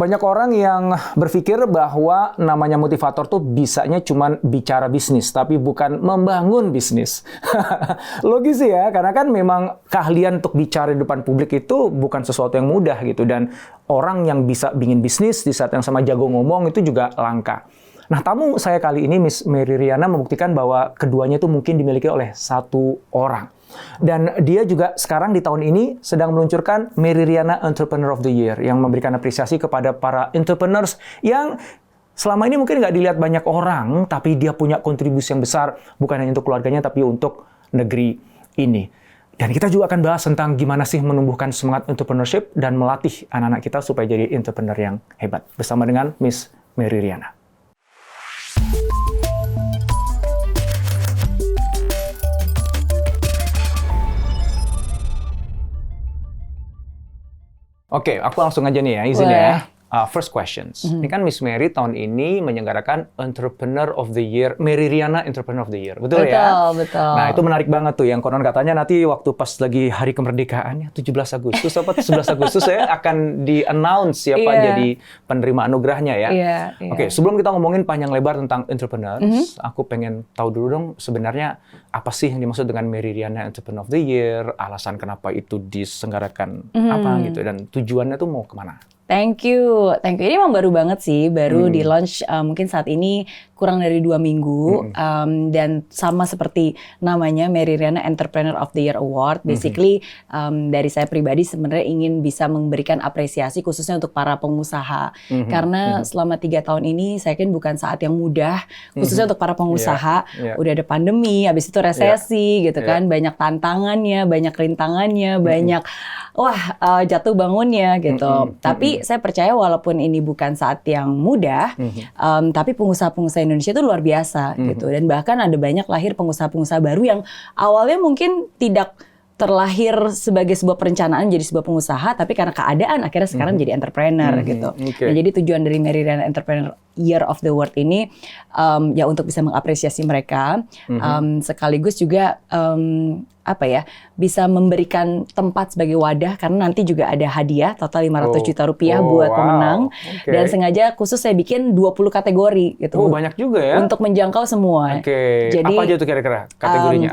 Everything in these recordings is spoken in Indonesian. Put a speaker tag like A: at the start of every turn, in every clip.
A: Banyak orang yang berpikir bahwa namanya motivator tuh bisanya cuma bicara bisnis, tapi bukan membangun bisnis. Logis sih ya, karena kan memang keahlian untuk bicara di depan publik itu bukan sesuatu yang mudah gitu. Dan orang yang bisa bikin bisnis di saat yang sama jago ngomong itu juga langka. Nah, tamu saya kali ini, Miss Mary Riana, membuktikan bahwa keduanya itu mungkin dimiliki oleh satu orang. Dan dia juga sekarang di tahun ini sedang meluncurkan Mary Riana Entrepreneur of the Year yang memberikan apresiasi kepada para entrepreneurs yang selama ini mungkin nggak dilihat banyak orang, tapi dia punya kontribusi yang besar, bukan hanya untuk keluarganya, tapi untuk negeri ini. Dan kita juga akan bahas tentang gimana sih menumbuhkan semangat entrepreneurship dan melatih anak-anak kita supaya jadi entrepreneur yang hebat. Bersama dengan Miss Mary Riana. Oke, aku langsung aja nih ya, izin ya. First questions. Ini kan Miss Mary tahun ini menyelenggarakan Entrepreneur of the Year, Mary Riana Entrepreneur of the Year. Betul ya?
B: Betul.
A: Nah, itu menarik banget tuh. Yang konon katanya nanti waktu pas lagi hari kemerdekaan, ya 17 Agustus atau 11 Agustus ya, akan di-announce siapa jadi penerima anugerahnya ya. Oke, sebelum kita ngomongin panjang lebar tentang entrepreneurs, aku pengen tahu dulu dong sebenarnya apa sih yang dimaksud dengan Mary Riana Entrepreneur of the Year, alasan kenapa itu diselenggarakan apa gitu, dan tujuannya tuh mau kemana?
B: Thank you. Ini emang baru banget sih, baru di launch mungkin saat ini kurang dari 2 minggu, dan sama seperti namanya Mary Riana Entrepreneur of the Year Award. Basically dari saya pribadi sebenarnya ingin bisa memberikan apresiasi khususnya untuk para pengusaha, karena selama 3 tahun ini saya yakin bukan saat yang mudah, khususnya untuk para pengusaha. Udah ada pandemi, habis itu resesi gitu kan, banyak tantangannya, banyak rintangannya, banyak jatuh bangunnya gitu. Tapi saya percaya walaupun ini bukan saat yang mudah, tapi pengusaha-pengusaha Indonesia itu luar biasa gitu. Dan bahkan ada banyak lahir pengusaha-pengusaha baru yang awalnya mungkin tidak terlahir sebagai sebuah perencanaan jadi sebuah pengusaha, tapi karena keadaan akhirnya sekarang jadi entrepreneur gitu. Nah, jadi tujuan dari Mary Riana Entrepreneur Year of the World ini ya untuk bisa mengapresiasi mereka, sekaligus juga bisa memberikan tempat sebagai wadah, karena nanti juga ada hadiah total 500 juta rupiah buat pemenang. Dan sengaja khusus saya bikin 20 kategori gitu.
A: Banyak juga ya.
B: Untuk menjangkau semua.
A: Jadi apa aja tuh kira-kira kategorinya?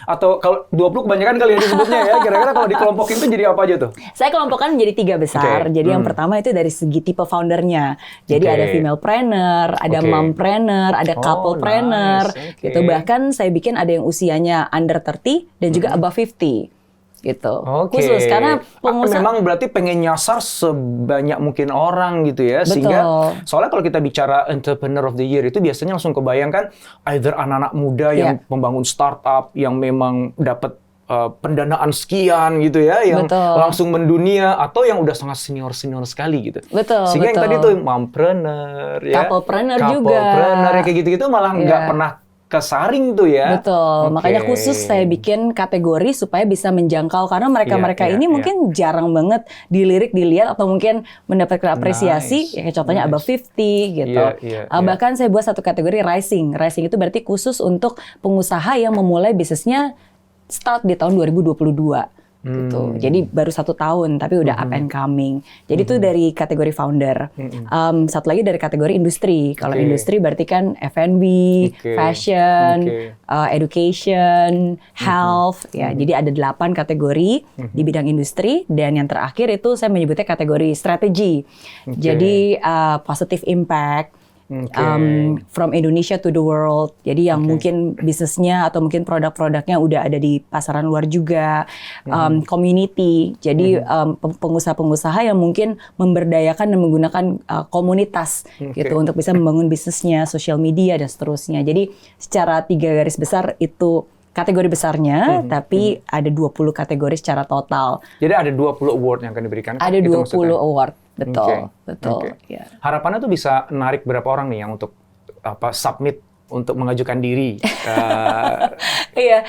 A: Atau kalau 20 kebanyakan kali ya disebutnya ya. Kira-kira kalau dikelompokin itu jadi apa aja tuh? Saya
B: kelompokkan menjadi 3 besar. Jadi yang pertama itu dari segi tipe foundernya. Jadi ada female-preneur, ada mom-preneur, ada couple-preneur gitu. Bahkan saya bikin ada yang usianya under 30 dan juga above 50 gitu. Khusus karena pengusaha
A: memang berarti pengen nyasar sebanyak mungkin orang gitu ya. Sehingga soalnya kalau kita bicara Entrepreneur of the Year itu biasanya langsung kebayangkan either anak-anak muda yang membangun startup yang memang dapat pendanaan sekian gitu ya, yang langsung mendunia, atau yang udah sangat senior sekali gitu. Sehingga yang tadi tuh mompreneur ya,
B: couplepreneur juga,
A: couplepreneur ya, kayak gitu-gitu malah nggak pernah kesaring tuh ya.
B: Makanya khusus saya bikin kategori supaya bisa menjangkau, karena mereka ini mungkin jarang banget dilihat atau mungkin mendapatkan apresiasi. Ya, kayak contohnya above 50 gitu. Bahkan saya buat satu kategori rising. Rising itu berarti khusus untuk pengusaha yang memulai bisnisnya start di tahun 2022. Gitu. Jadi baru 1 tahun tapi udah up and coming. Jadi itu dari kategori founder. Satu lagi dari kategori industri. Kalau industri berarti kan F&B, fashion, education, health. Ya, jadi ada 8 kategori di bidang industri, dan yang terakhir itu saya menyebutnya kategori strategi. Jadi positive impact. From Indonesia to the world. Jadi yang mungkin bisnisnya atau mungkin produk-produknya udah ada di pasaran luar juga. Community. Jadi pengusaha-pengusaha yang mungkin memberdayakan dan menggunakan komunitas gitu untuk bisa membangun bisnisnya, sosial media dan seterusnya. Jadi secara 3 garis besar itu kategori besarnya, tapi ada 20 kategori secara total.
A: Jadi ada 20 award yang akan diberikan?
B: Ada 20 award. Betul.
A: Harapannya tuh bisa narik berapa orang nih yang untuk submit untuk mengajukan diri?
B: Iya,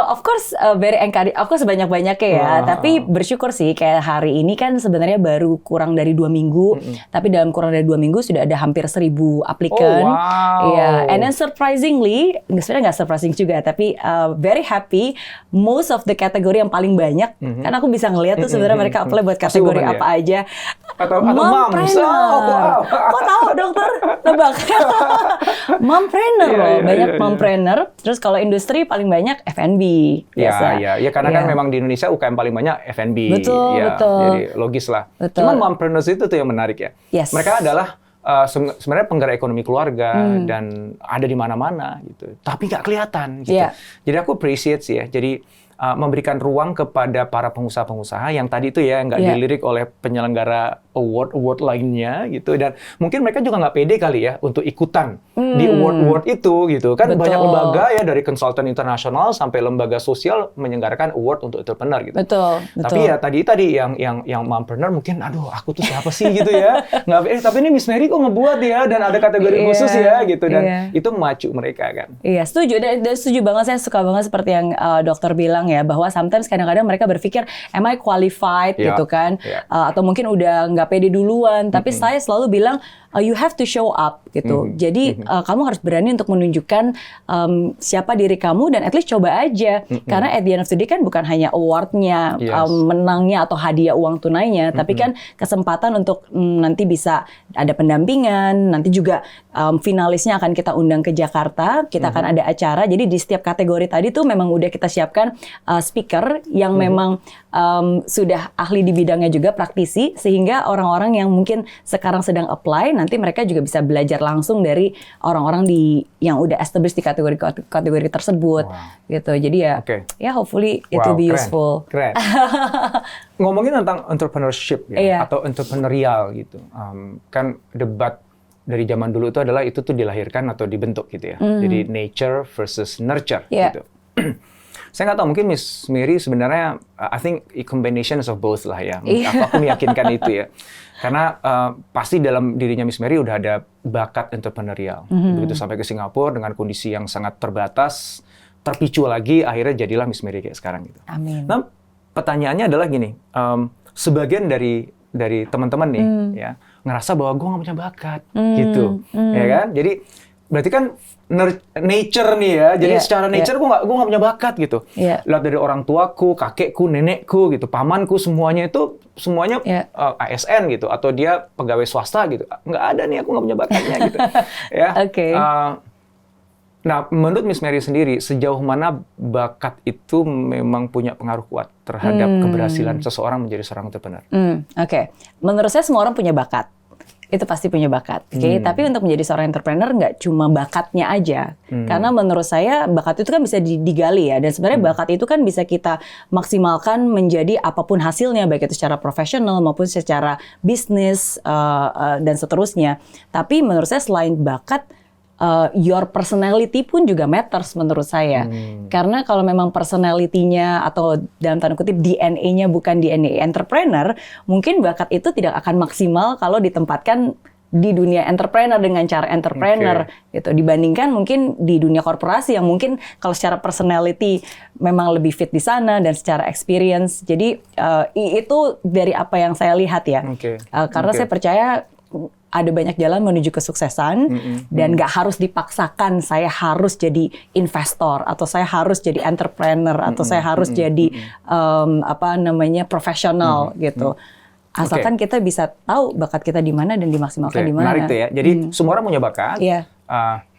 B: of course very encouraging, of course banyak-banyaknya ya. Tapi bersyukur sih kayak hari ini kan sebenarnya baru kurang dari 2 minggu, tapi dalam kurang dari 2 minggu sudah ada hampir 1.000 aplikan.
A: Oh, wow.
B: Iya, and then surprisingly, sebenarnya nggak surprising juga, tapi very happy, most of the kategori yang paling banyak, kan aku bisa ngeliat tuh sebenarnya mereka apply buat kategori apa aja.
A: Atau moms.
B: Wow. Kok tahu dokter? Nebak. Mompreneur loh, banyak mompreneur. Terus kalau industri paling banyak F&B biasa.
A: Ya, karena kan memang di Indonesia UKM paling banyak F&B.
B: Betul.
A: Jadi logis lah.
B: Betul.
A: Cuman mompreneurs itu tuh yang menarik ya.
B: Yes.
A: Mereka adalah sebenarnya penggerak ekonomi keluarga dan ada di mana-mana gitu. Tapi nggak kelihatan gitu. Jadi aku appreciate sih ya. Jadi memberikan ruang kepada para pengusaha-pengusaha yang tadi itu ya nggak dilirik oleh penyelenggara award lainnya gitu, dan mungkin mereka juga nggak pede kali ya untuk ikutan di award itu gitu kan. Betul. Banyak lembaga ya dari konsultan internasional sampai lembaga sosial menyelenggarakan award untuk entrepreneur gitu.
B: Betul.
A: Tapi ya tadi yang mompreneur mungkin aduh aku tuh siapa sih gitu ya, nggak tapi ini Miss Mary kok ngebuat ya dan ada kategori khusus ya gitu, dan itu memacu mereka kan. Iya,
B: setuju dan setuju banget, saya suka banget seperti yang dokter bilang ya, bahwa sometimes kadang-kadang mereka berpikir am I qualified gitu kan, atau mungkin udah nggak pede duluan, tapi saya selalu bilang you have to show up gitu. Jadi kamu harus berani untuk menunjukkan siapa diri kamu dan at least coba aja. Karena at the end of the day kan bukan hanya awardnya, menangnya atau hadiah uang tunainya, tapi kan kesempatan untuk nanti bisa ada pendampingan, nanti juga finalisnya akan kita undang ke Jakarta, kita akan ada acara. Jadi di setiap kategori tadi tuh memang udah kita siapkan speaker yang memang sudah ahli di bidangnya juga, praktisi, sehingga orang-orang yang mungkin sekarang sedang apply, nanti mereka juga bisa belajar langsung dari orang-orang yang udah established di kategori tersebut, gitu. Jadi ya hopefully it will be useful.
A: Keren. Ngomongin tentang entrepreneurship ya, atau entrepreneurial gitu, kan debat dari zaman dulu itu adalah itu tuh dilahirkan atau dibentuk gitu ya. Jadi nature versus nurture gitu. Saya nggak tahu, mungkin Miss Mary sebenarnya I think a combination of both lah ya. Aku meyakinkan itu ya. Karena pasti dalam dirinya Miss Mary udah ada bakat entrepreneurial. Begitu sampai ke Singapura dengan kondisi yang sangat terbatas, terpicu lagi, akhirnya jadilah Miss Mary kayak sekarang gitu.
B: Amin.
A: Nah, pertanyaannya adalah gini, sebagian dari teman-teman nih ya ngerasa bahwa gue nggak punya bakat gitu, ya kan? Jadi berarti kan nature nih ya, jadi secara nature gue nggak punya bakat gitu. Lihat dari orang tuaku, kakekku, nenekku gitu, pamanku, semuanya ASN gitu, atau dia pegawai swasta gitu. Nggak ada nih, aku nggak punya bakatnya gitu. Ya. Nah, menurut Miss Mary sendiri, sejauh mana bakat itu memang punya pengaruh kuat terhadap keberhasilan seseorang menjadi seorang entrepreneur?
B: Menurut saya semua orang punya bakat. Itu pasti punya bakat. Tapi untuk menjadi seorang entrepreneur nggak cuma bakatnya aja. Karena menurut saya bakat itu kan bisa digali ya. Dan sebenarnya bakat itu kan bisa kita maksimalkan menjadi apapun hasilnya, baik itu secara profesional maupun secara bisnis dan seterusnya. Tapi menurut saya selain bakat, your personality pun juga matters menurut saya. Karena kalau memang personality-nya atau dalam tanda kutip DNA-nya bukan DNA entrepreneur, mungkin bakat itu tidak akan maksimal kalau ditempatkan di dunia entrepreneur dengan cara entrepreneur gitu, dibandingkan mungkin di dunia korporasi yang mungkin kalau secara personality memang lebih fit di sana dan secara experience. Jadi itu dari apa yang saya lihat ya. Karena saya percaya ada banyak jalan menuju kesuksesan dan nggak harus dipaksakan saya harus jadi investor atau saya harus jadi entrepreneur atau saya harus jadi profesional gitu. Asalkan kita bisa tahu bakat kita di mana dan dimaksimalkan di mana.
A: Menarik tuh ya. Jadi semua orang punya bakat.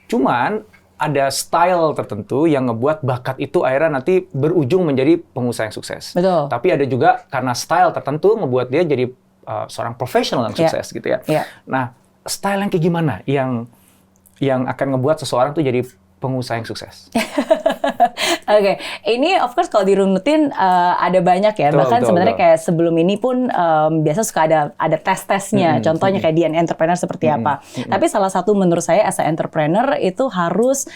A: Cuman ada style tertentu yang ngebuat bakat itu akhirnya nanti berujung menjadi pengusaha yang sukses.
B: Betul.
A: Tapi ada juga karena style tertentu ngebuat dia jadi seorang profesional yang sukses gitu ya. Nah, style yang kayak gimana yang akan ngebuat seseorang tuh jadi pengusaha yang sukses?
B: Ini of course kalau dirunutin ada banyak ya. Bahkan sebenarnya kayak sebelum ini pun biasa suka ada tes-tesnya. Contohnya kayak DNA entrepreneur seperti apa. Tapi salah satu menurut saya as a entrepreneur itu harus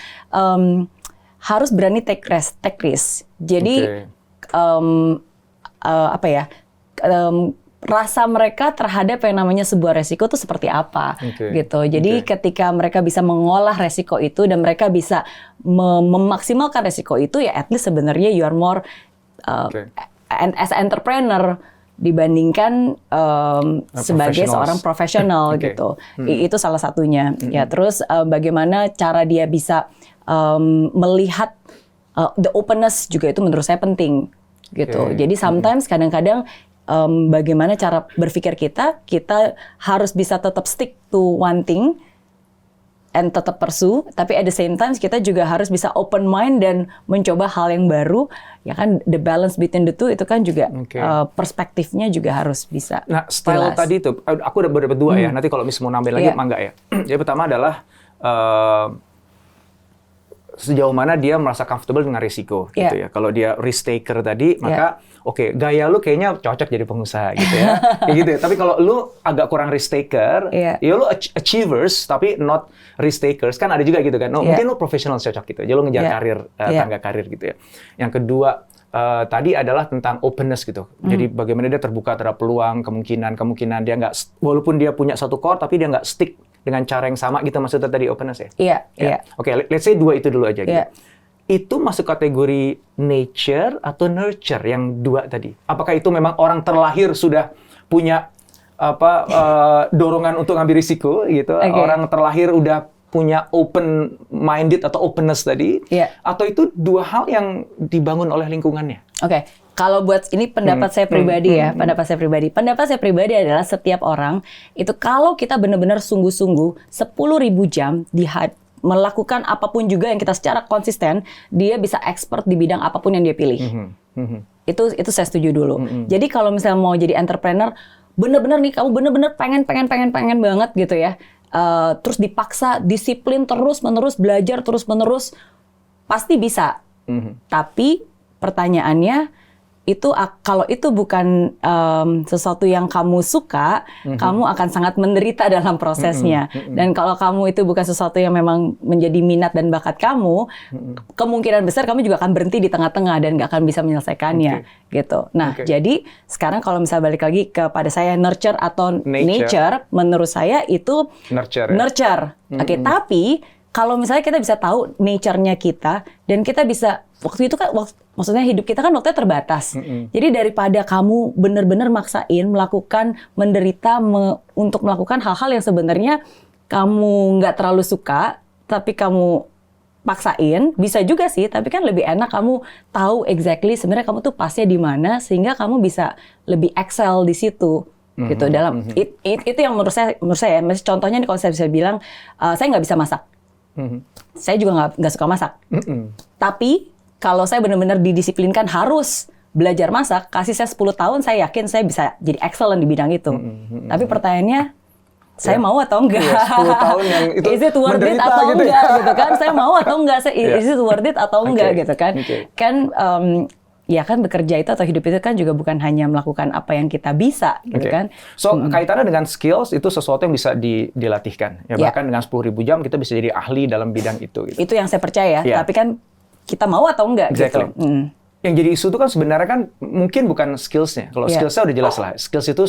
B: berani take risk. Jadi rasa mereka terhadap yang namanya sebuah resiko itu seperti apa gitu. Jadi ketika mereka bisa mengolah resiko itu dan mereka bisa memaksimalkan resiko itu, ya at least sebenarnya you are more as entrepreneur dibandingkan sebagai seorang profesional gitu. Itu salah satunya. Ya, terus bagaimana cara dia bisa melihat the openness juga itu menurut saya penting gitu. Jadi sometimes kadang-kadang bagaimana cara berpikir kita harus bisa tetap stick to one thing and tetap pursue, tapi at the same time kita juga harus bisa open mind dan mencoba hal yang baru, ya kan, the balance between the two itu kan juga perspektifnya juga harus bisa.
A: Nah, style jelas. Tadi itu aku udah dapat dua ya, nanti kalau misalnya mau nambah lagi mangga ya. Jadi pertama adalah sejauh mana dia merasa comfortable dengan risiko gitu ya. Kalau dia risk taker tadi, maka gaya lu kayaknya cocok jadi pengusaha gitu ya. Kayak gitu ya. Tapi kalau lu agak kurang risk taker, ya lu achievers tapi not risk takers, kan ada juga gitu kan. Mungkin lu professional cocok gitu. Jadi lu ngejar karir, tangga karir gitu ya. Yang kedua tadi adalah tentang openness gitu. Jadi bagaimana dia terbuka terhadap peluang, kemungkinan dia nggak, walaupun dia punya satu core tapi dia nggak stick dengan cara yang sama gitu, maksudnya tadi openness ya? Iya. Oke, let's say dua itu dulu aja gitu. Itu masuk kategori nature atau nurture yang dua tadi? Apakah itu memang orang terlahir sudah punya dorongan untuk ngambil risiko gitu? Orang terlahir udah punya open minded atau openness tadi? Atau itu dua hal yang dibangun oleh lingkungannya?
B: Kalau buat ini pendapat saya pribadi ya, pendapat saya pribadi adalah setiap orang itu kalau kita benar-benar sungguh-sungguh 10.000 jam melakukan apapun juga yang kita secara konsisten, dia bisa expert di bidang apapun yang dia pilih. Itu saya setuju dulu. Jadi kalau misalnya mau jadi entrepreneur, benar-benar nih kamu benar-benar pengen banget gitu ya, terus dipaksa disiplin terus-menerus belajar terus-menerus, pasti bisa. Tapi pertanyaannya itu kalau itu bukan sesuatu yang kamu suka, kamu akan sangat menderita dalam prosesnya. Dan kalau kamu itu bukan sesuatu yang memang menjadi minat dan bakat kamu, kemungkinan besar kamu juga akan berhenti di tengah-tengah dan nggak akan bisa menyelesaikannya, gitu. Nah, jadi sekarang kalau misalnya balik lagi kepada saya nurture atau nature, menurut saya itu nurture. Tapi kalau misalnya kita bisa tahu nature-nya kita dan kita bisa waktu itu kan maksudnya hidup kita kan waktunya terbatas. Jadi daripada kamu benar-benar maksain menderita untuk melakukan hal-hal yang sebenarnya kamu nggak terlalu suka, tapi kamu paksain, bisa juga sih. Tapi kan lebih enak kamu tahu exactly sebenarnya kamu tuh pasnya di mana sehingga kamu bisa lebih excel di situ. Gitu dalam itu yang menurut saya contohnya nih kalau saya bisa bilang saya nggak bisa masak. Saya juga nggak suka masak. Tapi kalau saya benar-benar didisiplinkan harus belajar masak, kasih saya 10 tahun, saya yakin saya bisa jadi excellent di bidang itu. Tapi pertanyaannya, saya mau atau enggak?
A: 10 tahun yang itu
B: is it worth it atau gitu enggak? Gitu kan? Saya mau atau enggak? Is it worth it atau enggak? Gitu kan? Kan ya kan bekerja itu atau hidup itu kan juga bukan hanya melakukan apa yang kita bisa, gitu kan?
A: So kaitannya dengan skills itu sesuatu yang bisa dilatihkan. Ya bahkan dengan 10.000 jam kita bisa jadi ahli dalam bidang itu. Gitu.
B: Itu yang saya percaya. Tapi kan kita mau atau enggak gitu.
A: Yang jadi isu itu kan sebenarnya kan mungkin bukan skillsnya. Kalau skillsnya udah jelas lah. Skills itu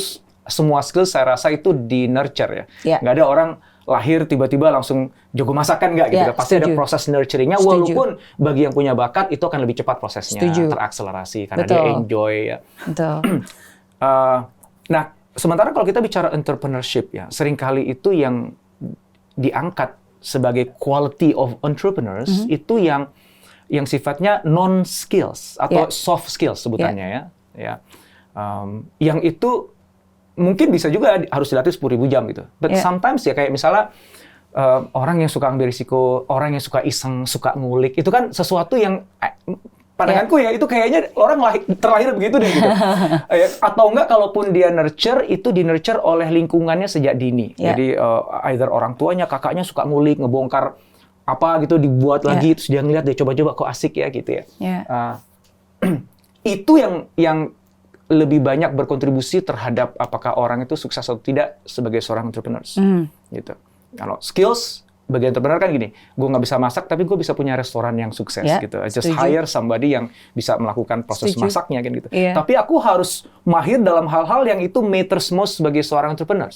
A: semua skills saya rasa itu di nurture ya. Nggak ada orang lahir tiba-tiba langsung jago masakan nggak gitu. Pasti ada proses nurturingnya. Walaupun bagi yang punya bakat itu akan lebih cepat prosesnya, terakselerasi karena dia enjoy ya. Nah, sementara kalau kita bicara entrepreneurship ya, seringkali itu yang diangkat sebagai quality of entrepreneurs itu yang sifatnya non skills atau soft skills sebutannya ya. Yang itu mungkin bisa juga harus dilatih 10.000 jam gitu. But sometimes ya kayak misalnya orang yang suka ambil risiko, orang yang suka iseng, suka ngulik, itu kan sesuatu yang pandanganku ya itu kayaknya orang terlahir begitu deh gitu. Atau enggak kalaupun dia nurture, itu di nurture oleh lingkungannya sejak dini. Jadi either orang tuanya, kakaknya suka ngulik, ngebongkar apa gitu, dibuat lagi, terus dia ngeliat, dia coba-coba kok asik ya gitu ya. Itu yang lebih banyak berkontribusi terhadap apakah orang itu sukses atau tidak sebagai seorang entrepreneur. Gitu. Kalau skills bagi entrepreneur kan gini, gue nggak bisa masak tapi gue bisa punya restoran yang sukses gitu. I just hire somebody yang bisa melakukan proses masaknya kan gitu. Tapi aku harus mahir dalam hal-hal yang itu matters most sebagai seorang entrepreneur.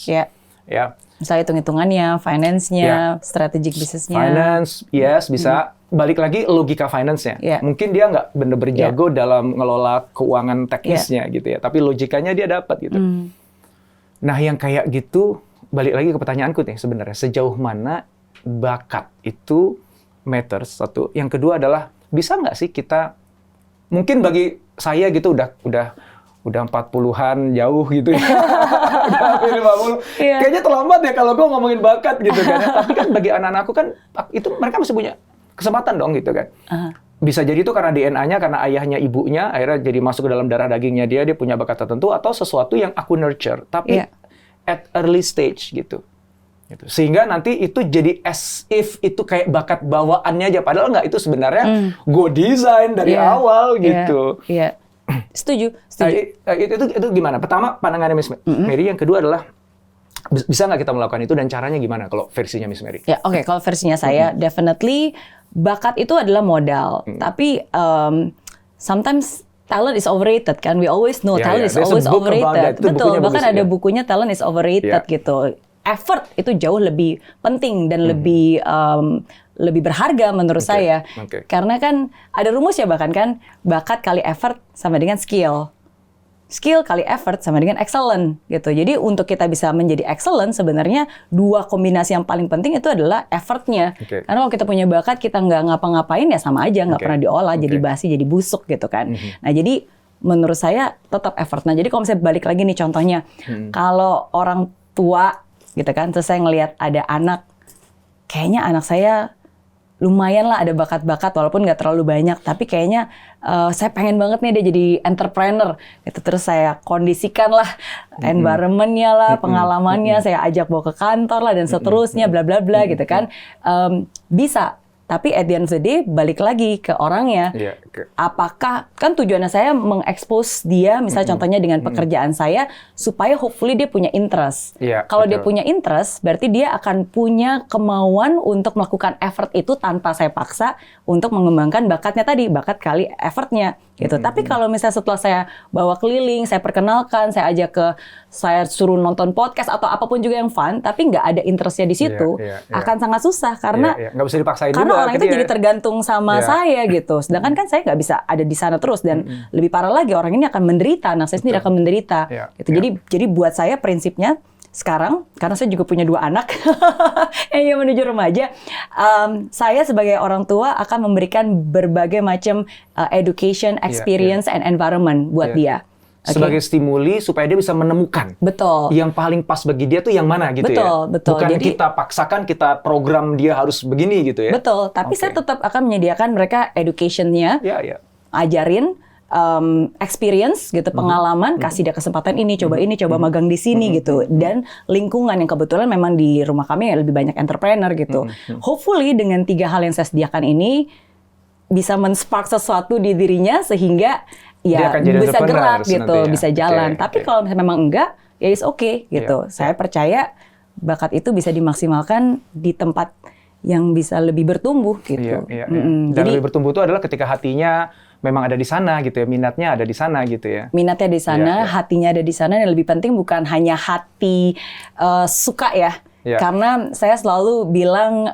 A: Ya.
B: Misalnya hitung-hitungannya, finance-nya, strategic bisnisnya.
A: Finance, yes, bisa. Balik lagi logika finance-nya. Mungkin dia nggak benar-benar jago dalam ngelola keuangan teknisnya gitu ya. Tapi logikanya dia dapat gitu. Nah, yang kayak gitu, balik lagi ke pertanyaanku nih sebenarnya. Sejauh mana bakat itu matters, satu. Yang kedua adalah, bisa nggak sih kita, mungkin bagi saya gitu udah 40-an jauh gitu ya. Udah hampir 50. Kayaknya terlambat ya kalau gue ngomongin bakat gitu kan. Tapi kan bagi anak-anakku kan itu mereka masih punya kesempatan dong gitu kan. Bisa jadi itu karena DNA-nya, karena ayahnya, ibunya akhirnya jadi masuk ke dalam darah dagingnya dia punya bakat tertentu atau sesuatu yang aku nurture tapi at early stage gitu. Sehingga nanti itu jadi as if itu kayak bakat bawaannya aja padahal nggak, itu sebenarnya gue design dari awal gitu.
B: Setuju.
A: Itu gimana? Pertama pandangannya Miss Mary, yang kedua adalah bisa nggak kita melakukan itu dan caranya gimana kalau versinya Miss Mary?
B: Oke, kalau versinya saya definitely bakat itu adalah modal. Tapi sometimes talent is overrated kan? We always know talent is always overrated. Betul, bahkan ada bukunya talent is overrated gitu. Effort itu jauh lebih penting dan lebih berharga menurut saya. Karena kan ada rumusnya bahkan kan, bakat kali effort sama dengan skill. Skill kali effort sama dengan excellent gitu. Jadi untuk kita bisa menjadi excellent sebenarnya dua kombinasi yang paling penting itu adalah effortnya. Karena kalau kita punya bakat kita nggak ngapa-ngapain ya sama aja, nggak pernah diolah, jadi basi, jadi busuk gitu kan. Nah jadi menurut saya tetap effort. Nah jadi kalau misalnya balik lagi nih contohnya, kalau orang tua gitu kan, terus saya ngelihat ada anak, kayaknya anak saya lumayan lah ada bakat-bakat walaupun nggak terlalu banyak, tapi kayaknya saya pengen banget nih dia jadi entrepreneur gitu. Terus saya kondisikan lah environment-nya lah, pengalamannya, saya ajak bawa ke kantor lah dan seterusnya bla bla bla gitu kan. Bisa. Tapi at the end of the day, balik lagi ke orangnya. Apakah, kan tujuannya saya mengekspos dia, misalnya contohnya dengan pekerjaan saya, supaya hopefully dia punya interest. Kalau dia punya interest, berarti dia akan punya kemauan untuk melakukan effort itu tanpa saya paksa untuk mengembangkan bakatnya tadi, bakat kali effortnya. Gitu. Tapi kalau misalnya setelah saya bawa keliling, saya perkenalkan, saya saya suruh nonton podcast atau apapun juga yang fun, tapi nggak ada interestnya di situ, akan sangat susah karena
A: nggak bisa dipaksain
B: karena
A: juga,
B: orang itu jadi tergantung sama saya gitu. Sedangkan kan saya nggak bisa ada di sana terus dan lebih parah lagi orang ini akan menderita, anak saya sendiri akan menderita. Gitu. Jadi buat saya prinsipnya sekarang, karena saya juga punya 2 anak yang menuju remaja, saya sebagai orang tua akan memberikan berbagai macam education, experience, and environment buat dia.
A: Sebagai stimuli supaya dia bisa menemukan yang paling pas bagi dia tuh yang mana gitu ya. Bukan jadi, kita paksakan, kita program dia harus begini gitu ya.
B: Betul, tapi saya tetap akan menyediakan mereka education-nya, ajarin, experience gitu, pengalaman, kasih dia kesempatan ini, coba magang di sini gitu, dan lingkungan yang kebetulan memang di rumah kami lebih banyak entrepreneur gitu. Hopefully dengan 3 hal yang saya sediakan ini bisa men-spark sesuatu di dirinya sehingga ya bisa gerak gitu, bisa jalan. Tapi kalau memang enggak, ya is okay gitu. Saya percaya bakat itu bisa dimaksimalkan di tempat yang bisa lebih bertumbuh gitu.
A: Dan jadi, lebih bertumbuh itu adalah ketika hatinya memang ada di sana gitu ya, minatnya ada di sana gitu ya.
B: Minatnya di sana, hatinya ada di sana, dan lebih penting bukan hanya hati suka ya. Karena saya selalu bilang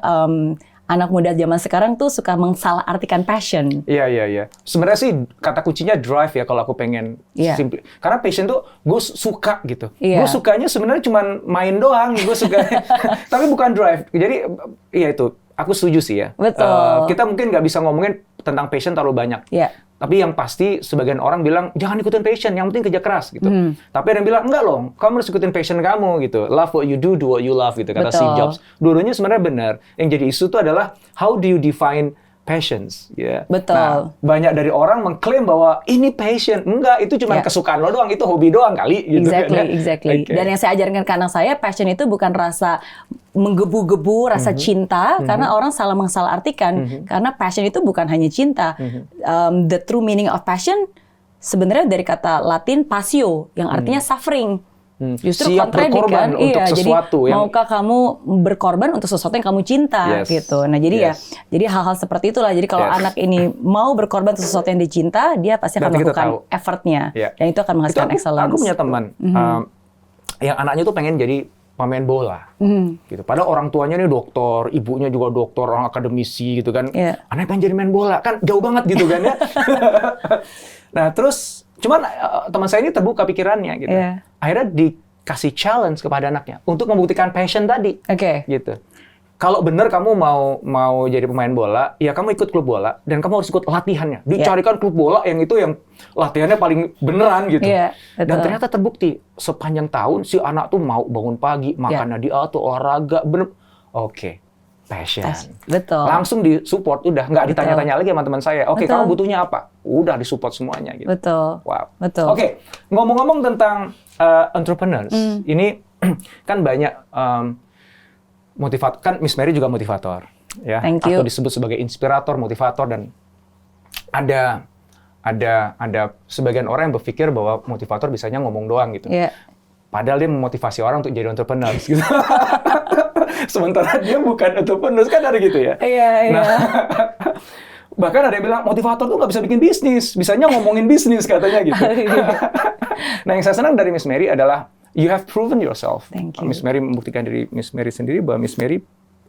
B: anak muda zaman sekarang tuh suka mensalahartikan passion.
A: Iya. Sebenarnya sih kata kuncinya drive ya kalau aku pengen simply. Karena passion tuh gue suka gitu. Gue sukanya sebenarnya cuma main doang, gue suka. Tapi bukan drive. Jadi iya itu, aku setuju sih ya.
B: Betul.
A: Kita mungkin nggak bisa ngomongin tentang passion terlalu banyak. Tapi yang pasti sebagian orang bilang jangan ikutin passion, yang penting kerja keras gitu. Tapi ada yang bilang enggak loh, kamu harus ikutin passion kamu gitu. Love what you do what you love gitu, kata Steve Jobs. Dua-duanya sebenarnya benar. Yang jadi isu itu adalah how do you define passions, ya.
B: Betul.
A: Nah, banyak dari orang mengklaim bahwa ini passion. Enggak, itu cuma kesukaan lo doang, itu hobi doang kali. Gitu,
B: exactly. Okay. Dan yang saya ajarkan ke anak saya, passion itu bukan rasa menggebu-gebu, rasa cinta, karena orang salah mensalahartikan. Karena passion itu bukan hanya cinta. The true meaning of passion sebenarnya dari kata Latin passio, yang artinya suffering. Justru
A: siap berkorban
B: kan?
A: untuk
B: Iya,
A: sesuatu
B: jadi
A: yang
B: maukah kamu berkorban untuk sesuatu yang kamu cinta gitu. Nah, jadi jadi hal-hal seperti itulah. Jadi kalau anak ini mau berkorban untuk sesuatu yang dicinta, dia pasti akan melakukan effortnya dan itu akan menghasilkan excellence.
A: Aku punya teman yang anaknya tuh pengen jadi pemain bola, gitu. Padahal orang tuanya nih dokter, ibunya juga dokter, orang akademisi gitu kan. Anaknya pengen jadi main bola, kan jauh banget gitu kan ya. Nah terus, cuman teman saya ini terbuka pikirannya gitu. Akhirnya dikasih challenge kepada anaknya untuk membuktikan passion tadi, gitu. Kalau benar kamu mau jadi pemain bola, ya kamu ikut klub bola dan kamu harus ikut latihannya. Dicarikan klub bola yang itu yang latihannya paling beneran gitu. Dan ternyata terbukti sepanjang tahun si anak tuh mau bangun pagi, makannya diatur, olahraga, bener. Passion.
B: Betul.
A: Langsung disupport, udah nggak ditanya-tanya lagi sama teman saya. Kamu butuhnya apa? Udah disupport semuanya gitu.
B: Betul.
A: Wow.
B: Betul.
A: Ngomong-ngomong tentang entrepreneurs, ini kan banyak motivator, kan Miss Mary juga motivator, ya, atau disebut sebagai inspirator, motivator, dan ada sebagian orang yang berpikir bahwa motivator bisanya ngomong doang gitu. Padahal dia memotivasi orang untuk jadi entrepreneur gitu. Sementara dia bukan entrepreneur, kan ada gitu ya. Nah, bahkan ada yang bilang motivator tuh nggak bisa bikin bisnis, bisanya ngomongin bisnis katanya gitu. Nah, yang saya senang dari Miss Mary adalah you have proven yourself. Miss Mary membuktikan diri Miss Mary sendiri bahwa Miss Mary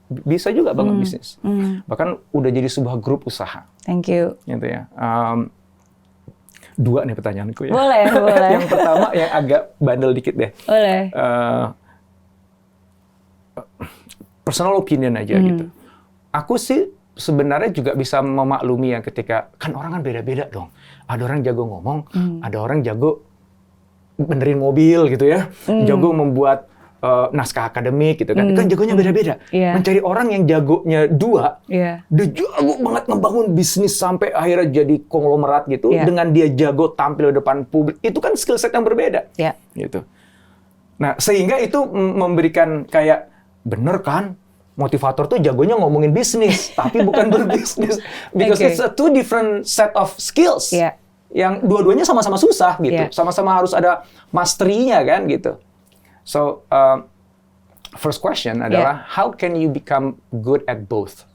A: bisa juga bangun bisnis. Bahkan udah jadi sebuah grup usaha.
B: Thank you.
A: Gitu ya. Dua nih pertanyaanku ya.
B: Boleh.
A: Yang pertama yang agak bandel dikit deh.
B: Boleh.
A: Personal opinion aja gitu. Aku sih sebenarnya juga bisa memaklumi ya ketika, kan orang kan beda-beda dong. Ada orang jago ngomong, ada orang jago benerin mobil gitu ya, jago membuat naskah akademik gitu kan, kan jagonya beda-beda. Mencari orang yang jagonya dua, dia jago banget ngebangun bisnis sampai akhirnya jadi konglomerat gitu, dengan dia jago tampil di depan publik, itu kan skill set yang berbeda. Gitu. Nah, sehingga itu memberikan kayak, bener kan, motivator tuh jagonya ngomongin bisnis, tapi bukan berbisnis. Because it's a two different set of skills. Yang dua-duanya sama-sama susah gitu, sama-sama harus ada mastery-nya kan gitu. So first question adalah how can you become good at both?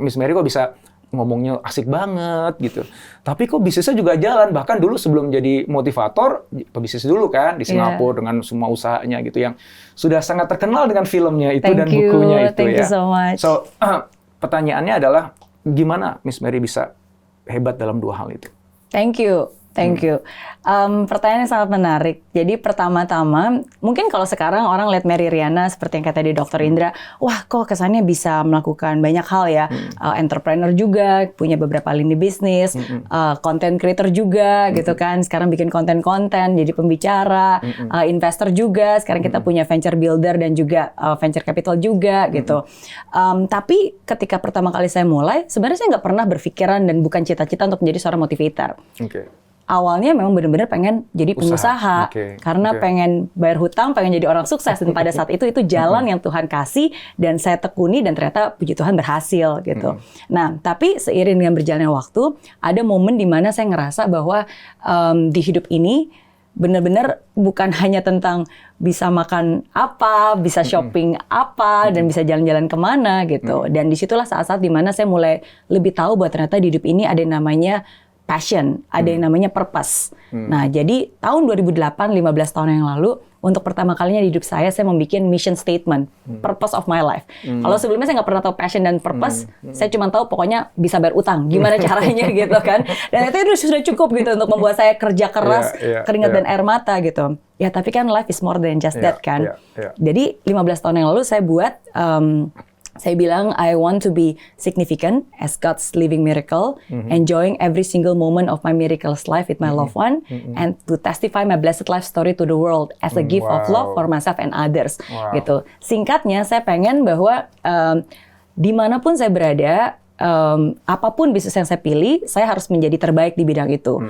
A: Miss Mary kok bisa ngomongnya asik banget gitu, tapi kok bisnisnya juga jalan, bahkan dulu sebelum jadi motivator pebisnis dulu kan di Singapura dengan semua usahanya gitu yang sudah sangat terkenal dengan filmnya itu dan bukunya itu.
B: Thank you so much.
A: So pertanyaannya adalah gimana Miss Mary bisa hebat dalam dua hal itu?
B: Thank you. Pertanyaan yang sangat menarik. Jadi pertama-tama, mungkin kalau sekarang orang lihat Mary Riana seperti yang kata di Dr. Indra, wah kok kesannya bisa melakukan banyak hal ya. Entrepreneur juga, punya beberapa lini bisnis, content creator juga gitu kan. Sekarang bikin konten-konten, jadi pembicara, investor juga. Sekarang kita punya venture builder dan juga venture capital juga gitu. Tapi ketika pertama kali saya mulai, sebenarnya saya nggak pernah berpikiran dan bukan cita-cita untuk menjadi seorang motivator. Awalnya memang benar-benar pengen jadi pengusaha, karena pengen bayar hutang, pengen jadi orang sukses, dan pada saat itu jalan yang Tuhan kasih dan saya tekuni dan ternyata puji Tuhan berhasil gitu. Nah, tapi seiring dengan berjalannya waktu, ada momen di mana saya ngerasa bahwa di hidup ini benar-benar bukan hanya tentang bisa makan apa, bisa shopping apa, dan bisa jalan-jalan kemana gitu. Dan disitulah saat-saat di mana saya mulai lebih tahu bahwa ternyata di hidup ini ada yang namanya passion, ada yang namanya purpose. Nah, jadi tahun 2008, 15 tahun yang lalu, untuk pertama kalinya di hidup saya membuat mission statement, purpose of my life. Kalau sebelumnya saya nggak pernah tahu passion dan purpose, saya cuma tahu pokoknya bisa bayar utang, gimana caranya gitu kan. Dan itu sudah cukup gitu untuk membuat saya kerja keras, keringat dan air mata gitu. Ya, tapi kan life is more than just that kan. Jadi 15 tahun yang lalu saya buat, saya bilang, I want to be significant as God's living miracle, enjoying every single moment of my miraculous life with my loved one, and to testify my blessed life story to the world as a gift of love for myself and others. Gitu. Singkatnya, saya pengen bahwa dimanapun saya berada, apapun bisnis yang saya pilih, saya harus menjadi terbaik di bidang itu.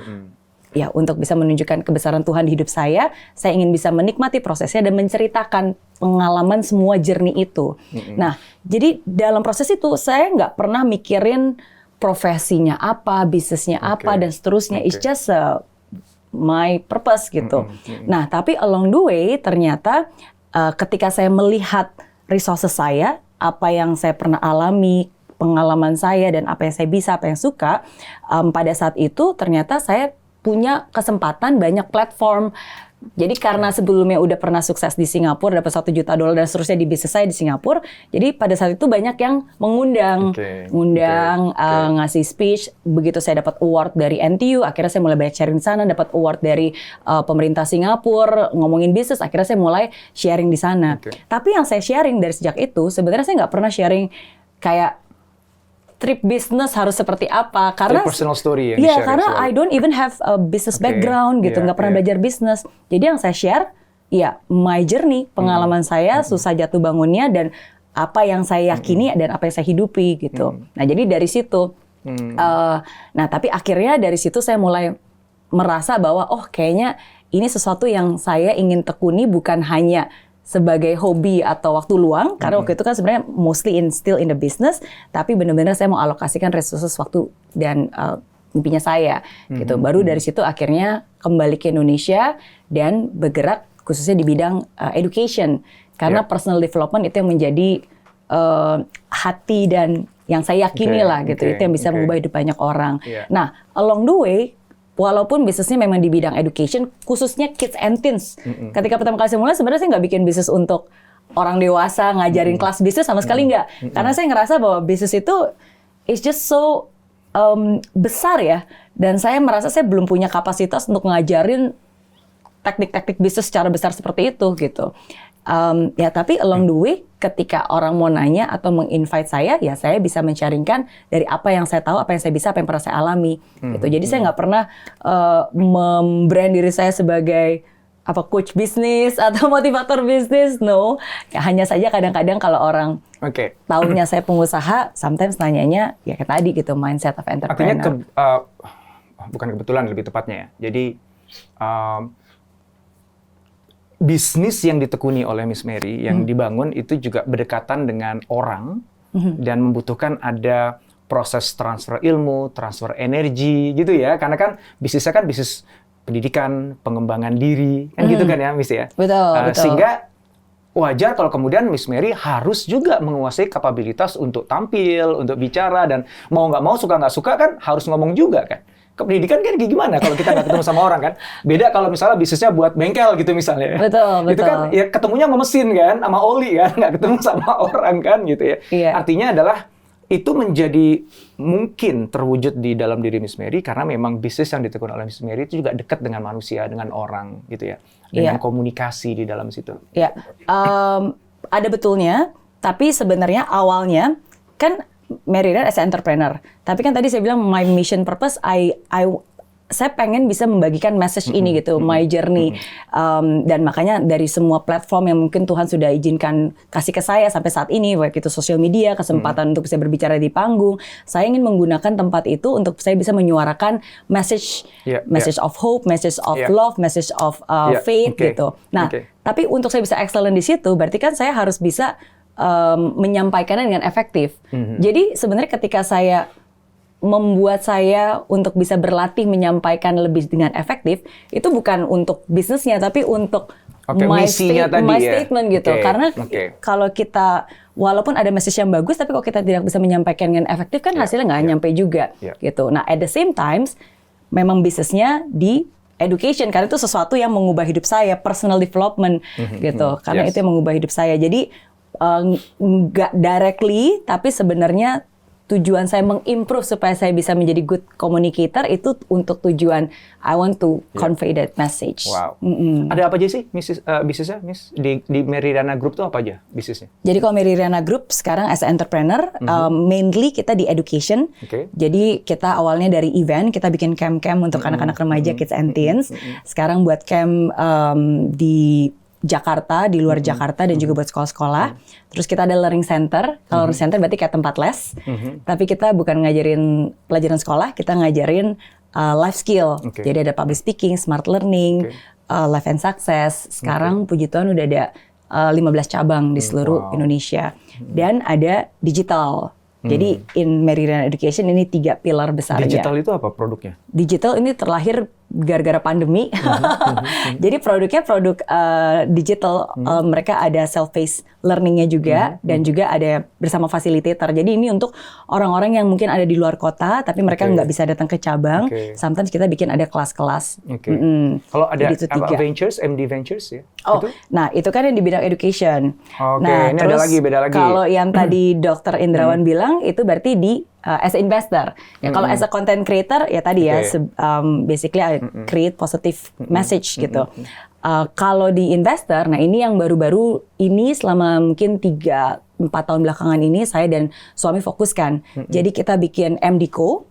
B: Ya, untuk bisa menunjukkan kebesaran Tuhan di hidup saya ingin bisa menikmati prosesnya dan menceritakan pengalaman semua journey itu. Nah, jadi dalam proses itu saya nggak pernah mikirin profesinya apa, bisnisnya apa, dan seterusnya. It's just my purpose gitu. Nah, tapi along the way ternyata ketika saya melihat resources saya, apa yang saya pernah alami, pengalaman saya dan apa yang saya bisa, apa yang suka, pada saat itu ternyata saya punya kesempatan banyak platform. Jadi karena sebelumnya udah pernah sukses di Singapura, dapat $1 juta dan seterusnya di bisnis saya di Singapura, jadi pada saat itu banyak yang mengundang, ngasih speech. Begitu saya dapat award dari NTU, akhirnya saya mulai banyak sharing di sana, dapat award dari pemerintah Singapura, ngomongin bisnis, akhirnya saya mulai sharing di sana. Tapi yang saya sharing dari sejak itu, sebenarnya saya nggak pernah sharing kayak trip bisnis harus seperti apa, karena
A: personal story yang
B: share, karena I don't even have a business background gitu, nggak pernah belajar bisnis. Jadi yang saya share ya my journey, pengalaman saya, susah jatuh bangunnya, dan apa yang saya yakini dan apa yang saya hidupi gitu. Nah, jadi dari situ nah tapi akhirnya dari situ saya mulai merasa bahwa oh kayaknya ini sesuatu yang saya ingin tekuni, bukan hanya sebagai hobi atau waktu luang, karena waktu itu kan sebenarnya mostly still in the business, tapi benar-benar saya mau alokasikan resources waktu dan mimpinya saya gitu. Baru dari situ akhirnya kembali ke Indonesia dan bergerak khususnya di bidang education, karena personal development itu yang menjadi hati dan yang saya yakini lah gitu, itu yang bisa mengubah hidup banyak orang. Nah, along the way, walaupun bisnisnya memang di bidang education, khususnya kids and teens. Ketika pertama kali saya mulai, sebenarnya saya nggak bikin bisnis untuk orang dewasa, ngajarin kelas bisnis sama sekali nggak. Karena saya ngerasa bahwa bisnis itu is just so besar ya. Dan saya merasa saya belum punya kapasitas untuk ngajarin teknik-teknik bisnis secara besar seperti itu gitu. Ya tapi along the way, ketika orang mau nanya atau menginvite saya, ya saya bisa men-sharingkan dari apa yang saya tahu, apa yang saya bisa, apa yang pernah saya alami gitu. Jadi saya nggak pernah membrand diri saya sebagai coach bisnis atau motivator bisnis, no. Ya, hanya saja kadang-kadang kalau orang taunya saya pengusaha, sometimes nanyanya ya kayak tadi gitu, mindset of entrepreneur.
A: Artinya bukan kebetulan, lebih tepatnya ya. Jadi bisnis yang ditekuni oleh Miss Mary, yang dibangun itu juga berdekatan dengan orang dan membutuhkan ada proses transfer ilmu, transfer energi gitu ya. Karena kan bisnisnya kan bisnis pendidikan, pengembangan diri, kan gitu kan ya Miss ya.
B: Betul.
A: Sehingga wajar kalau kemudian Miss Mary harus juga menguasai kapabilitas untuk tampil, untuk bicara, dan mau nggak mau, suka nggak suka kan harus ngomong juga kan. Pendidikan kan gimana kalau kita nggak ketemu sama orang kan? Beda kalau misalnya bisnisnya buat bengkel gitu misalnya.
B: Betul.
A: Itu kan ya ketemunya sama mesin kan, sama oli kan, nggak ketemu sama orang kan gitu ya. Artinya adalah itu menjadi mungkin terwujud di dalam diri Miss Mary karena memang bisnis yang ditekuni oleh Miss Mary itu juga dekat dengan manusia, dengan orang gitu ya. Dengan komunikasi di dalam situ. Iya.
B: Ada betulnya, tapi sebenarnya awalnya kan Mary Ryan as an entrepreneur. Tapi kan tadi saya bilang my mission purpose, saya pengen bisa membagikan message ini gitu, my journey. Dan makanya dari semua platform yang mungkin Tuhan sudah izinkan kasih ke saya sampai saat ini, baik itu sosial media, kesempatan untuk bisa berbicara di panggung, saya ingin menggunakan tempat itu untuk saya bisa menyuarakan message of hope, message of love, message of faith gitu. Nah, tapi untuk saya bisa excellent di situ, berarti kan saya harus bisa menyampaikannya dengan efektif. Jadi sebenarnya ketika saya membuat saya untuk bisa berlatih menyampaikan lebih dengan efektif, itu bukan untuk bisnisnya, tapi untuk my statement gitu. Karena kalau kita, walaupun ada message yang bagus, tapi kalau kita tidak bisa menyampaikan dengan efektif, kan hasilnya nggak nyampe juga. Gitu. Nah, at the same times, memang bisnisnya di education, karena itu sesuatu yang mengubah hidup saya, personal development gitu. Karena itu yang mengubah hidup saya. Jadi nggak directly, tapi sebenarnya tujuan saya mengimprove supaya saya bisa menjadi good communicator itu untuk tujuan I want to convey that message.
A: Wow. Ada apa aja sih bisnisnya, Miss? Di Mary Riana Group tuh apa aja bisnisnya?
B: Jadi kalau Mary Riana Group sekarang as an entrepreneur, mainly kita di education. Jadi kita awalnya dari event, kita bikin camp-camp untuk anak-anak remaja, kids and teens. Sekarang buat camp di Jakarta, di luar Jakarta, dan juga buat sekolah-sekolah. Terus kita ada learning center. Kalau learning center berarti kayak tempat les. Tapi kita bukan ngajarin pelajaran sekolah, kita ngajarin life skill. Jadi ada public speaking, smart learning, life and success. Sekarang puji Tuhan udah ada 15 cabang di seluruh Indonesia. Dan ada digital. Jadi in Mary Riana Education ini 3 pilar besarnya.
A: Digital itu apa produknya?
B: Digital ini terlahir gara-gara pandemi. Jadi produknya produk digital. Mereka ada self-paced learning-nya juga dan juga ada bersama facilitator. Jadi ini untuk orang-orang yang mungkin ada di luar kota tapi mereka nggak bisa datang ke cabang. Sometimes kita bikin ada kelas-kelas.
A: Kalau ada Ventures, MD Ventures ya?
B: Nah itu kan yang di bidang education.
A: Nah, ini terus beda lagi.
B: Kalau yang tadi Dr. Indrawan bilang itu berarti di as a investor. Ya kalau as a content creator ya tadi basically I create positive message gitu. Kalau di investor, nah ini yang baru-baru ini selama mungkin 3-4 tahun belakangan ini saya dan suami fokuskan. Jadi kita bikin MDco,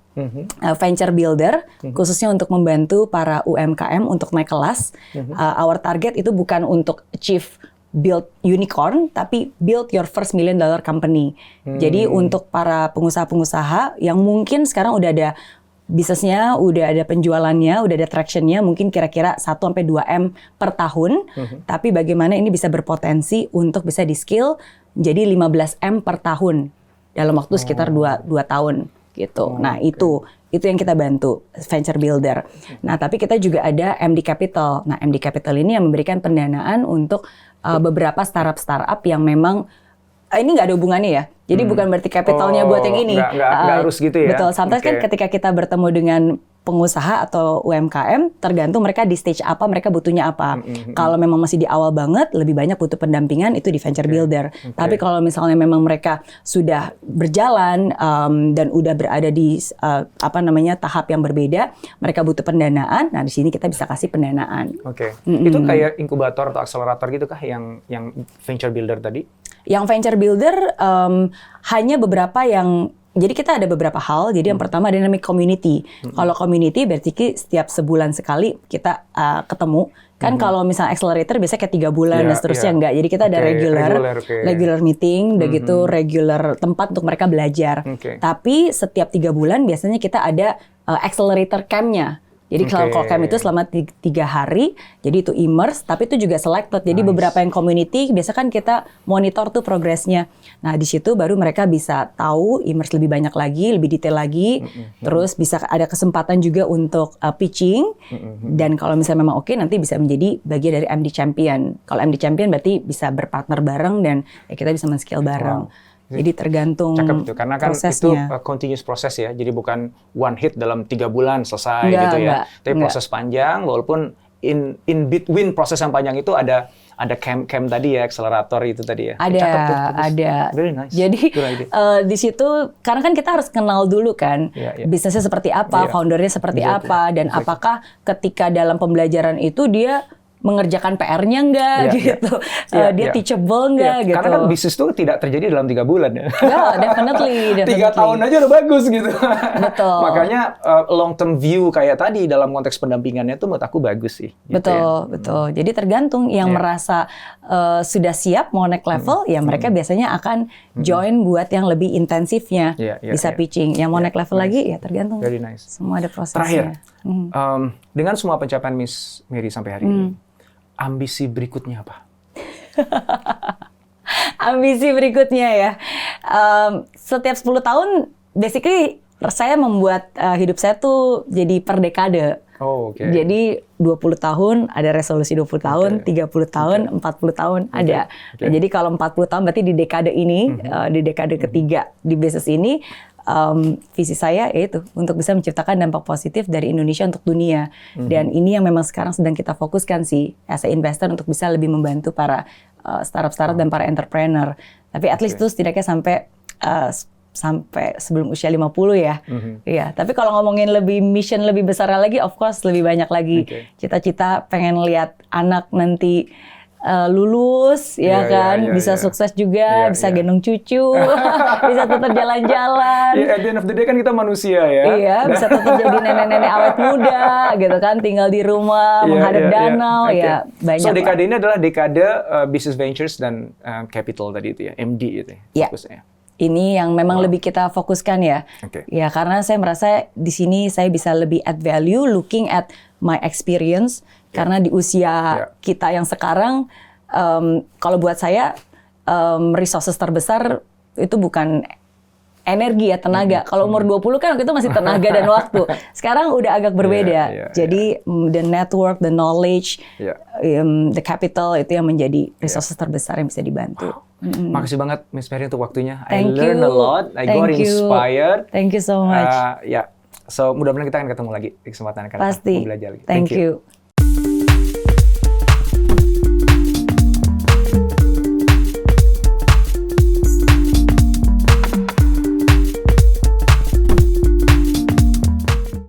B: venture builder, khususnya untuk membantu para UMKM untuk naik kelas. Our target itu bukan untuk achieve build unicorn, tapi build your first $1 million company. Jadi untuk para pengusaha-pengusaha yang mungkin sekarang udah ada bisnisnya, udah ada penjualannya, udah ada tractionnya, mungkin kira-kira 1-2 M per tahun. Tapi bagaimana ini bisa berpotensi untuk bisa di-scale jadi 15 M per tahun dalam waktu sekitar 2 tahun gitu. Nah itu yang kita bantu, venture builder. Nah tapi kita juga ada MD Capital. Nah MD Capital ini yang memberikan pendanaan untuk beberapa startup yang memang ini nggak ada hubungannya ya. Jadi bukan berarti capitalnya buat yang ini.
A: Nggak harus gitu ya.
B: Betul. Sometimes kan ketika kita bertemu dengan pengusaha atau UMKM, tergantung mereka di stage apa, mereka butuhnya apa. Kalau memang masih di awal banget, lebih banyak butuh pendampingan itu di venture builder. Tapi kalau misalnya memang mereka sudah berjalan dan udah berada di tahap yang berbeda, mereka butuh pendanaan. Nah di sini kita bisa kasih pendanaan.
A: Itu kayak inkubator atau akselerator gitu kah yang venture builder tadi?
B: Yang venture builder hanya beberapa yang. Jadi kita ada beberapa hal. Jadi yang pertama ada namanya community. Kalau community berarti setiap sebulan sekali kita ketemu. Kan kalau misalnya accelerator biasanya kayak 3 bulan dan seterusnya enggak. Jadi kita ada regular meeting, udah gitu regular tempat untuk mereka belajar. Tapi setiap 3 bulan biasanya kita ada accelerator camp-nya. Jadi kalau camp itu selama 3 hari, jadi itu immerse, tapi itu juga selected. Jadi beberapa yang community, biasa kan kita monitor tuh progresnya. Nah di situ baru mereka bisa tahu immerse lebih banyak lagi, lebih detail lagi. Terus bisa ada kesempatan juga untuk pitching. Dan kalau misalnya memang oke, nanti bisa menjadi bagian dari MD Champion. Kalau MD Champion berarti bisa berpartner bareng dan kita bisa men-scale bareng. Jadi tergantung
A: itu karena kan prosesnya. Itu continuous proses ya. Jadi bukan one hit dalam 3 bulan selesai gitu ya. Tapi proses panjang walaupun in between proses yang panjang itu ada camp tadi ya, akselerator itu tadi ya.
B: Ada.
A: Very nice.
B: Jadi di situ karena kan kita harus kenal dulu kan bisnisnya seperti apa, foundernya seperti apa dan apakah ketika dalam pembelajaran itu dia mengerjakan PR-nya enggak gitu. Dia teachable enggak gitu.
A: Karena kan bisnis itu tidak terjadi dalam 3 bulan ya.
B: Definitely.
A: 3 tahun aja udah bagus gitu.
B: Betul.
A: Makanya long term view kayak tadi dalam konteks pendampingannya itu menurut aku bagus sih. Gitu
B: betul. Jadi tergantung yang merasa sudah siap mau naik level ya mereka biasanya akan join buat yang lebih intensifnya. Bisa pitching. Yang mau naik level lagi ya tergantung.
A: Very nice.
B: Semua ada prosesnya.
A: Terakhir, dengan semua pencapaian Miss Mary sampai hari ini, ambisi berikutnya apa?
B: Ambisi berikutnya ya. Setiap 10 tahun, basically saya membuat hidup saya tuh jadi per dekade. Jadi 20 tahun ada resolusi 20 tahun, 30 tahun, 40 tahun ada. Nah, jadi kalau 40 tahun berarti di dekade ini, di dekade ketiga di bisnis ini, visi saya yaitu untuk bisa menciptakan dampak positif dari Indonesia untuk dunia. Dan ini yang memang sekarang sedang kita fokuskan sih as a investor untuk bisa lebih membantu para startup dan para entrepreneur. Tapi at least itu setidaknya sampai sebelum usia 50 ya. Iya, tapi kalau ngomongin lebih mission lebih besar lagi, of course lebih banyak lagi. Cita-cita pengen lihat anak nanti lulus bisa sukses juga, bisa gendong cucu, bisa tetap jalan-jalan.
A: At the end of the day kan kita manusia ya.
B: Iya, bisa tetap jadi nenek-nenek awet muda gitu kan, tinggal di rumah menghadap danau banyak.
A: So dekade ini adalah dekade business ventures dan capital tadi itu ya, MD itu ya. Fokusnya.
B: Ini yang memang lebih kita fokuskan ya. Ya karena saya merasa di sini saya bisa lebih add value looking at my experience. Karena di usia kita yang sekarang, kalau buat saya resources terbesar itu bukan energi ya, tenaga. Kalau umur 20 kan waktu itu masih tenaga dan waktu. Sekarang udah agak berbeda. Jadi the network, the knowledge, the capital itu yang menjadi resources terbesar yang bisa dibantu.
A: Makasih banget Miss Mary untuk waktunya. I learned a lot. I got inspired.
B: Thank you so much.
A: So mudah-mudahan kita akan ketemu lagi di kesempatan yang akan datang.
B: Pasti.
A: Belajar lagi.
B: Thank you.